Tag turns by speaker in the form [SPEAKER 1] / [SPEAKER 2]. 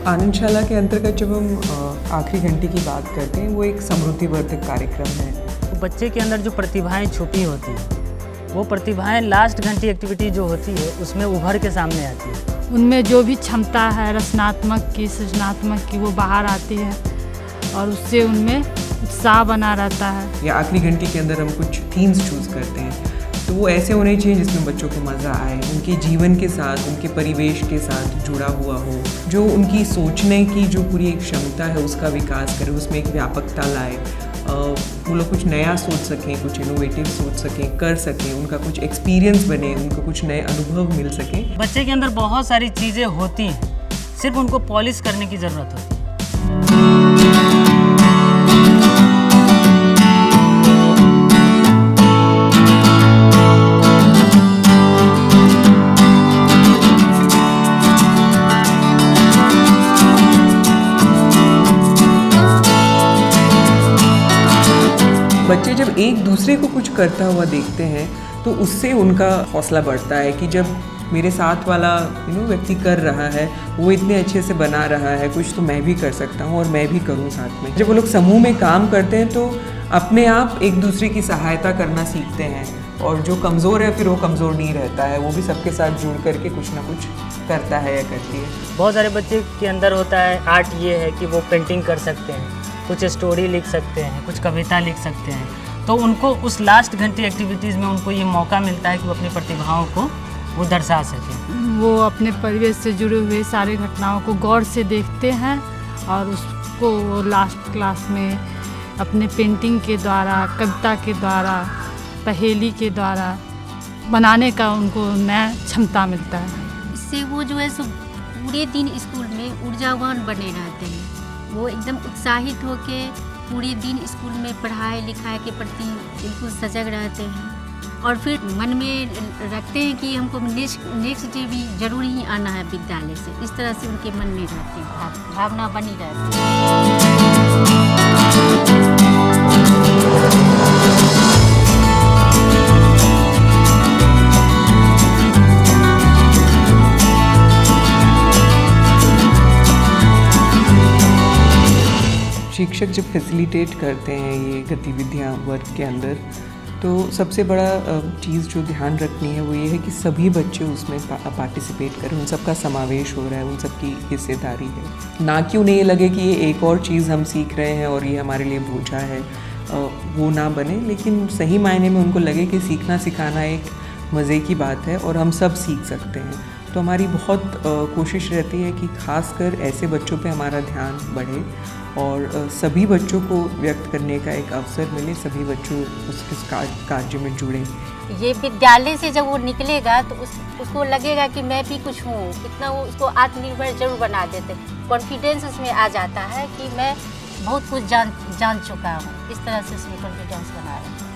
[SPEAKER 1] आनंदशाला के अंतर्गत जब हम आखिरी घंटे की बात करते हैं, वो एक समृद्धिवर्धक कार्यक्रम है।
[SPEAKER 2] बच्चे के अंदर जो प्रतिभाएं छुपी होती हैं, वो प्रतिभाएं लास्ट घंटी एक्टिविटी जो होती है उसमें उभर के सामने आती है।
[SPEAKER 3] उनमें जो भी क्षमता है रचनात्मक की, सृजनात्मक की, वो बाहर आती है और उससे उनमें उत्साह बना रहता है।
[SPEAKER 1] या आखिरी घंटे के अंदर हम कुछ थीम्स चूज़ करते हैं, तो वो ऐसे होने चाहिए जिसमें बच्चों को मज़ा आए, उनके जीवन के साथ, उनके परिवेश के साथ जुड़ा हुआ हो, जो उनकी सोचने की जो पूरी एक क्षमता है उसका विकास करे, उसमें एक व्यापकता लाए, वो लोग कुछ नया सोच सकें, कुछ इनोवेटिव सोच सकें, कर सकें, उनका कुछ एक्सपीरियंस बने, उनको कुछ नए अनुभव मिल सके।
[SPEAKER 2] बच्चे के अंदर बहुत सारी चीज़ें होती हैं, सिर्फ उनको पॉलिश करने की ज़रूरत होती है।
[SPEAKER 1] बच्चे जब एक दूसरे को कुछ करता हुआ देखते हैं तो उससे उनका हौसला बढ़ता है कि जब मेरे साथ वाला व्यक्ति कर रहा है, वो इतने अच्छे से बना रहा है, कुछ तो मैं भी कर सकता हूँ और मैं भी करूँ साथ में। जब वो लोग समूह में काम करते हैं तो अपने आप एक दूसरे की सहायता करना सीखते हैं और जो कमज़ोर है फिर वो कमज़ोर नहीं रहता है, वो भी सबके साथ जुड़ करके कुछ ना कुछ करता है या करती है।
[SPEAKER 2] बहुत सारे बच्चे के अंदर होता है आर्ट, ये है कि वो पेंटिंग कर सकते हैं, कुछ स्टोरी लिख सकते हैं, कुछ कविता लिख सकते हैं, तो उनको उस लास्ट घंटी एक्टिविटीज़ में उनको ये मौका मिलता है कि वो अपनी प्रतिभाओं को वो दर्शा सकें।
[SPEAKER 3] वो अपने परिवेश से जुड़े हुए सारे घटनाओं को गौर से देखते हैं और उसको वो लास्ट क्लास में अपने पेंटिंग के द्वारा, कविता के द्वारा, पहेली के द्वारा बनाने का उनको नया क्षमता मिलता है।
[SPEAKER 4] इससे वो जो है सो पूरे दिन स्कूल में ऊर्जावान बने रहते हैं। वो एकदम उत्साहित होके पूरे दिन स्कूल में पढ़ाई लिखाई के प्रति बिल्कुल सजग रहते हैं और फिर मन में रखते हैं कि हमको नेक्स्ट डे भी जरूर ही आना है विद्यालय से। इस तरह से उनके मन में रहती है, भावना बनी रहती है।
[SPEAKER 1] शिक्षक जब फैसिलिटेट करते हैं ये गतिविधियाँ वर्ग के अंदर, तो सबसे बड़ा चीज़ जो ध्यान रखनी है वो ये है कि सभी बच्चे उसमें पार्टिसिपेट करें, उन सबका समावेश हो रहा है, उन सबकी हिस्सेदारी है, ना कि उन्हें ये लगे कि ये एक और चीज़ हम सीख रहे हैं और ये हमारे लिए बोझा है, वो ना बने, लेकिन सही मायने में उनको लगे कि सीखना सिखाना एक मज़े की बात है और हम सब सीख सकते हैं। तो हमारी बहुत कोशिश रहती है कि खासकर ऐसे बच्चों पे हमारा ध्यान बढ़े और सभी बच्चों को व्यक्त करने का एक अवसर मिले, सभी बच्चों उस कार्य में जुड़े।
[SPEAKER 4] ये विद्यालय से जब वो निकलेगा तो उसको लगेगा कि मैं भी कुछ हूँ, इतना वो उसको आत्मनिर्भर जरूर बना देते, कॉन्फिडेंस उसमें आ जाता है कि मैं बहुत कुछ जान चुका हूँ। इस तरह से उसमें कॉन्फिडेंस बना रहे हैं।